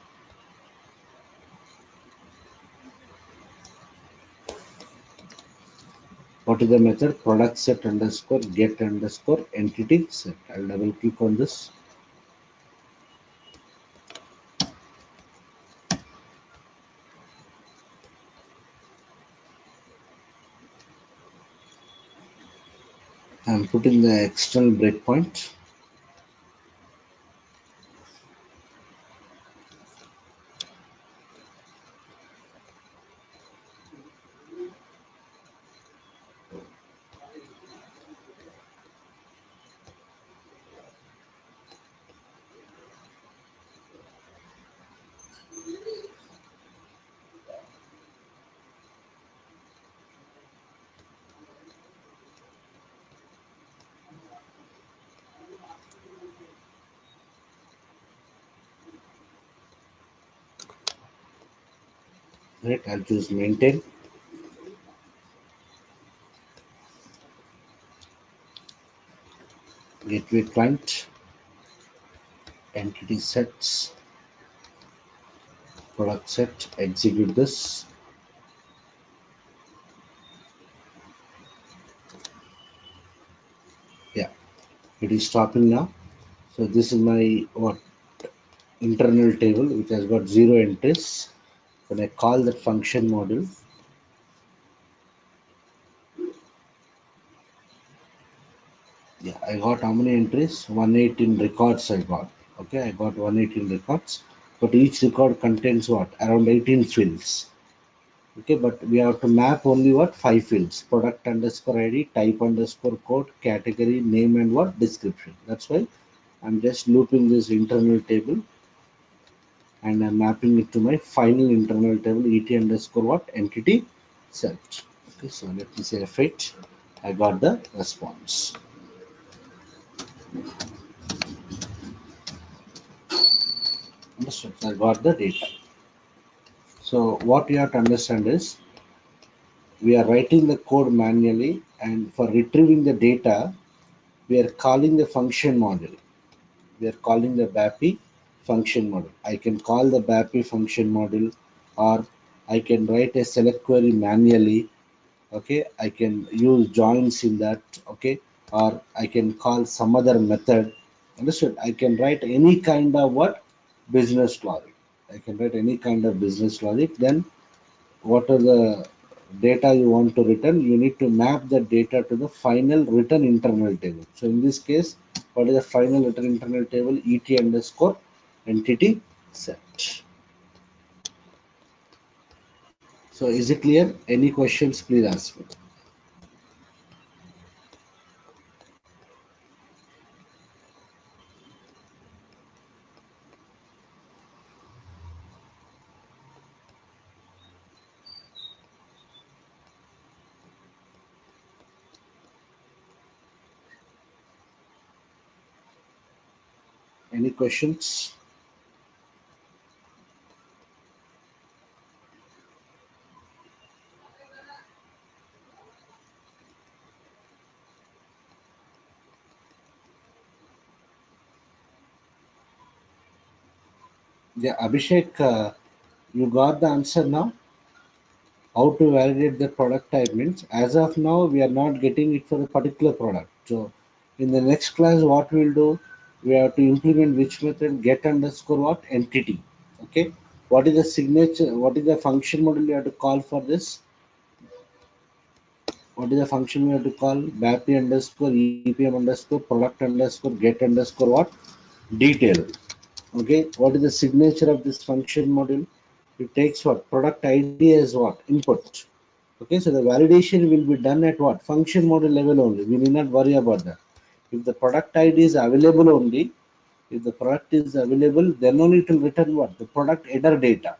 what is the method? Product set underscore get underscore entity set. I'll double click on this. I'm putting the external breakpoint. Right, I'll choose maintain. Gateway client, entity sets, product set, execute this. Yeah, it is stopping now. So this is my what internal table which has got 0 entries. When I call that function module, yeah, I got how many entries? 118 records I got. Okay, I got 118 records, but each record contains what? Around 18 fields. Okay, but we have to map only what? 5 fields: product underscore ID, type underscore code, category, name, and what? Description. That's why I'm just looping this internal table and I'm mapping it to my final internal table et underscore what? Entity set. Okay, so let me say fit. I got the response. Understood. I got the data. So what you have to understand is we are writing the code manually, and for retrieving the data, we are calling the function module. We are calling the BAPI function module. I can call the BAPI function module, or I can write a select query manually. Okay, I can use joins in that. Okay, or I can call some other method. Understood? I can write any kind of what business logic. I can write any kind of business logic. Then what are the data you want to return? You need to map the data to the final return internal table. So in this case, what is the final return internal table? Et underscore entity set. So is it clear? Any questions? Please ask me. Any questions? Yeah, Abhishek, you got the answer now? How to validate the product type means as of now we are not getting it for a particular product. So in the next class what we'll do, we have to implement which method? Get underscore what? Entity. Okay. What is the signature? What is the function model you have to call for this? What is the function we have to call? BAPI underscore EPM underscore product underscore get underscore what? Detail. Okay. What is the signature of this function module? It takes what? Product ID as what? Input. Okay, so the validation will be done at what? Function model level only. We need not worry about that. If the product ID is available only, if the product is available, then only it will return what? The product header data.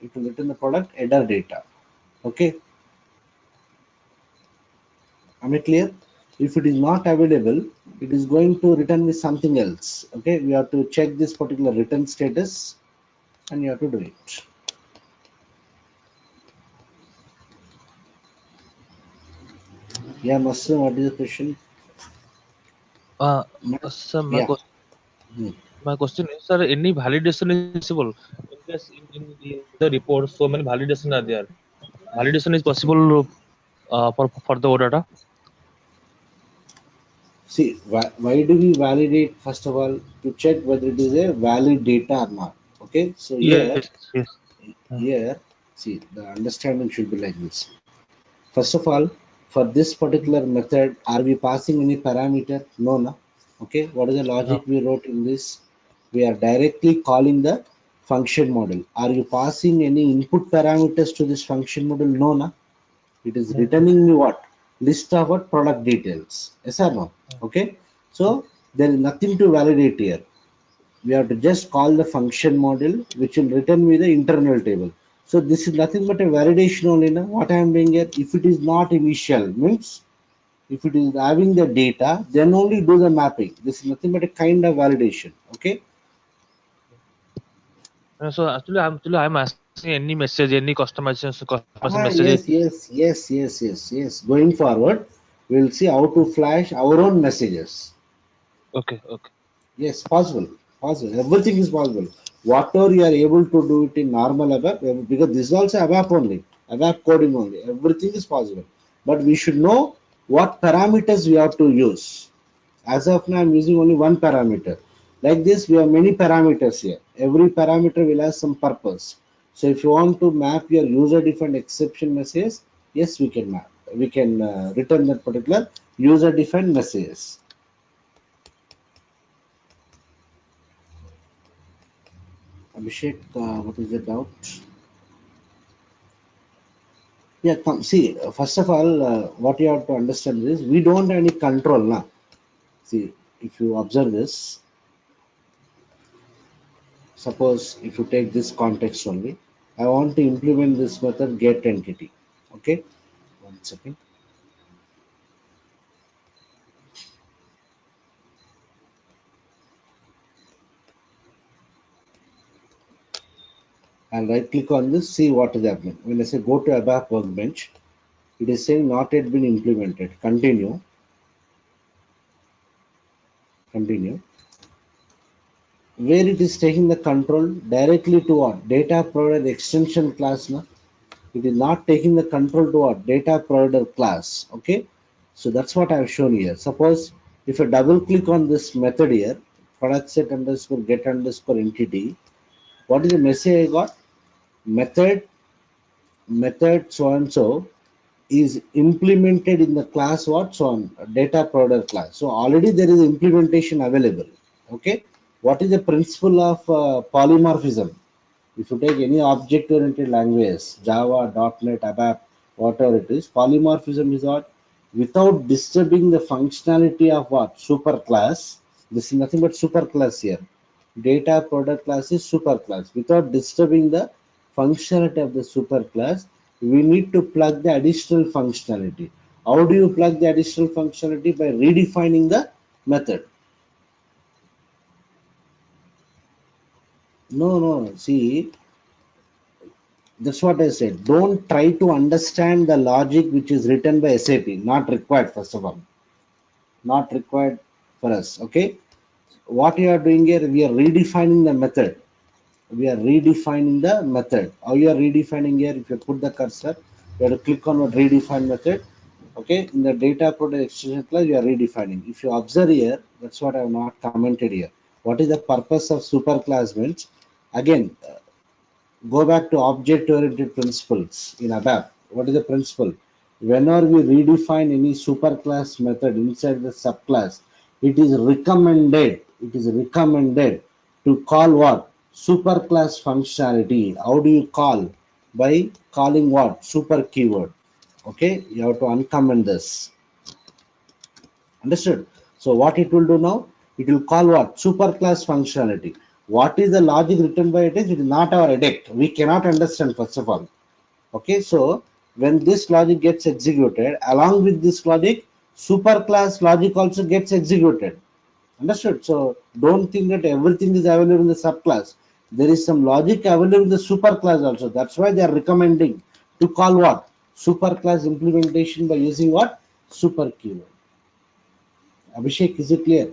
It will return the product header data. Okay, am I clear? If it is not available, it is going to return with something else. Okay, we have to check this particular return status and you have to do it. Yeah, Master, what is the question? Uh, Not, sir, yeah. Hmm. my question is, sir, any validation is possible? In case in the report, so many validation are there. Validation is possible for the OData? See, why do we validate? First of all, to check whether it is a valid data or not. Okay, so Yes, yes. here, see, the understanding should be like this. First of all, for this particular method, are we passing any parameter? No, no. Okay, what is the No. logic we wrote in this? We are directly calling the function model. Are you passing any input parameters to this function model? No, no. It is returning me what? List of what product details. Yes or no? Okay. So there is nothing to validate here. We have to just call the function model which will return me the internal table. So this is nothing but a validation only. Now what I am doing here, if it is not initial, means if it is having the data, then only do the mapping. This is nothing but a kind of validation. Okay. So I'm asking any message, any customization Ah, message. yes, yes, yes, yes, yes, yes. Going forward, we will see how to flash our own messages. Okay, okay. Yes, possible. Possible. Everything is possible. Whatever you are able to do it in normal ABAP, because this is also ABAP only, ABAP coding only. Everything is possible. But we should know what parameters we have to use. As of now, I'm using only one parameter. Like this, we have many parameters here. Every parameter will have some purpose. So if you want to map your user-defined exception message, yes, we can map. We can return that particular user-defined messages. Abhishek, what is the doubt? Yeah, come see. First of all, what you have to understand is we don't have any control now. See, if you observe this, suppose if you take this context only, I want to implement this method get entity. Okay, one second. I'll right click on this, see what is happening. When I say go to ABAP workbench, it is saying not yet been implemented. Continue, continue. Where it is taking the control directly to what? Data provider extension class now. It is not taking the control to what? Data provider class. Okay. So that's what I've shown here. Suppose if I double click on this method here, product set underscore get underscore entity, what is the message I got? Method so and so is implemented in the class what? So on data provider class. So already there is implementation available. Okay. What is the principle of polymorphism? If you take any object-oriented language, Java, .NET, ABAP, whatever it is, polymorphism is what? Without disturbing the functionality of what? Superclass. This is nothing but superclass here. Data product class is superclass. Without disturbing the functionality of the superclass, we need to plug the additional functionality. How do you plug the additional functionality? By redefining the method. No, no. See, that's what I said. Don't try to understand the logic which is written by SAP. Not required, first of all. Not required for us. Okay. What you are doing here, we are redefining the method. We are redefining the method. How you are redefining here? If you put the cursor, you have to click on what redefine method. Okay. In the data product extension class, you are redefining. If you observe here, that's what I have not commented here. What is the purpose of superclass means? Again, go back to object-oriented principles in ABAP. What is the principle? Whenever we redefine any superclass method inside the subclass, it is recommended. It is recommended to call what? Superclass functionality. How do you call? By calling what? Super keyword. Okay, you have to uncomment this. Understood? So what it will do now? It will call what? Superclass functionality. What is the logic written by it is not our edict. We cannot understand first of all. Okay, so when this logic gets executed, along with this logic, superclass logic also gets executed. Understood? So don't think that everything is available in the subclass. There is some logic available in the superclass also. That's why they are recommending to call what? Superclass implementation by using what? Super keyword. Abhishek, is it clear?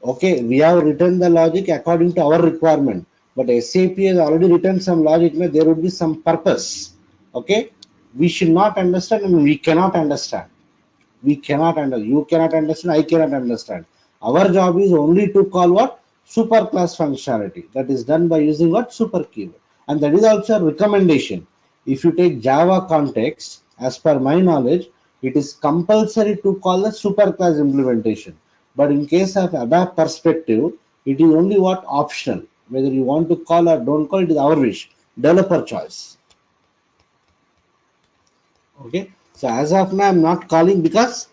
Okay, we have written the logic according to our requirement, but SAP has already written some logic. Now there would be some purpose. Okay, we should not understand and we cannot understand. We cannot understand. You cannot understand. I cannot understand. Our job is only to call what super class functionality. That is done by using what super keyword, and that is also a recommendation. If you take Java context, as per my knowledge, it is compulsory to call the super class implementation. But in case of ABAP perspective, it is only what optional. Whether you want to call or don't call, it is our wish. Developer choice. Okay. So as of now, I'm not calling because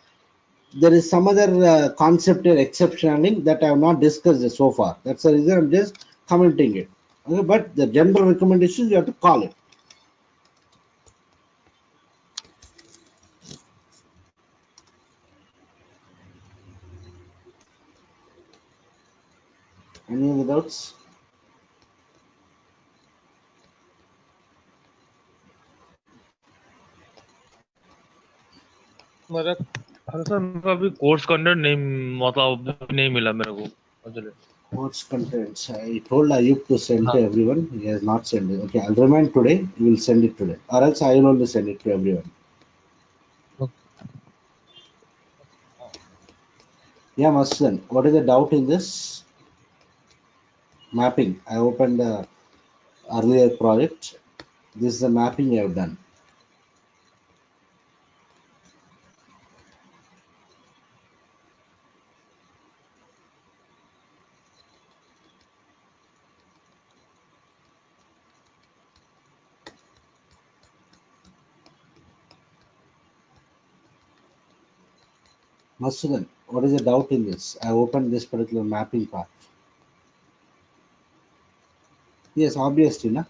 there is some other concept or exception that I have not discussed so far. That's the reason I'm just commenting it. Okay, but the general recommendations you have to call it. Any other doubts? मेरा हाँ sir मेरा अभी course content नहीं मतलब अभी नहीं मिला मेरे को actually. What's contents? I told Ayub to send हाँ to everyone. He has not sent it. Okay, I'll remind today. You will send it today, or else I will only send it to everyone. Yeah, Maslan. What is the doubt in this mapping? I opened the earlier project. This is the mapping I have done. Maslan, what is the doubt in this? I opened this particular mapping part. Yes, obviously, na.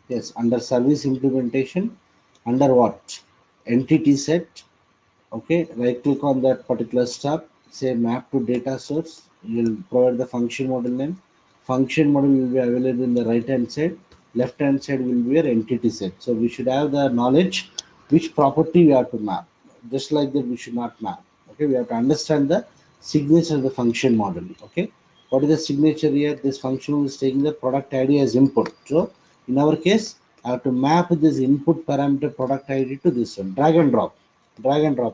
Yes, under service implementation, under what? Entity set. Okay, right click on that particular step, say map to data source. You'll provide the function model name. Function model will be available in the right hand side. Left hand side will be your entity set. So we should have the knowledge which property we have to map. Just like that, we should not map. Okay, we have to understand the signature of the function model. Okay, what is the signature here? This function is taking the product ID as input. So in our case, I have to map this input parameter product ID to this one. Drag and drop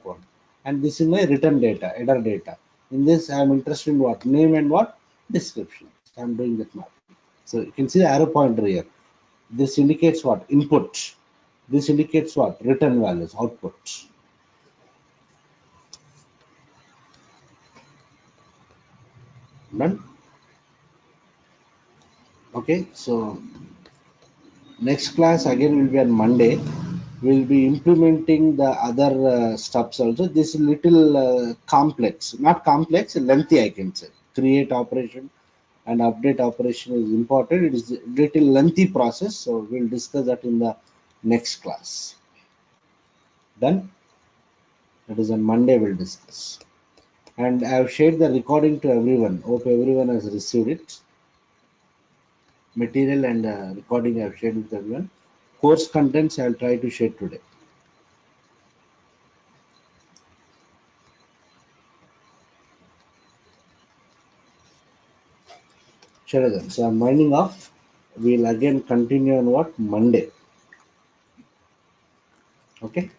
one. And this is my return data, header data. In this, I am interested in what name and what description. So I am doing that map. So you can see the arrow pointer here. This indicates what input. This indicates what return values, output. Done. Okay. So next class again will be on Monday. We'll be implementing the other steps also. This is little complex, not complex, lengthy I can say. Create operation and update operation is important. It is a little lengthy process, so we'll discuss that in the next class. Done. That is on Monday we'll discuss. And I have shared the recording to everyone. Hope everyone has received it. Material and recording I have shared with everyone. Course contents I'll try to share today. Sure then. So I'm winding off. We'll again continue on what Monday. Okay.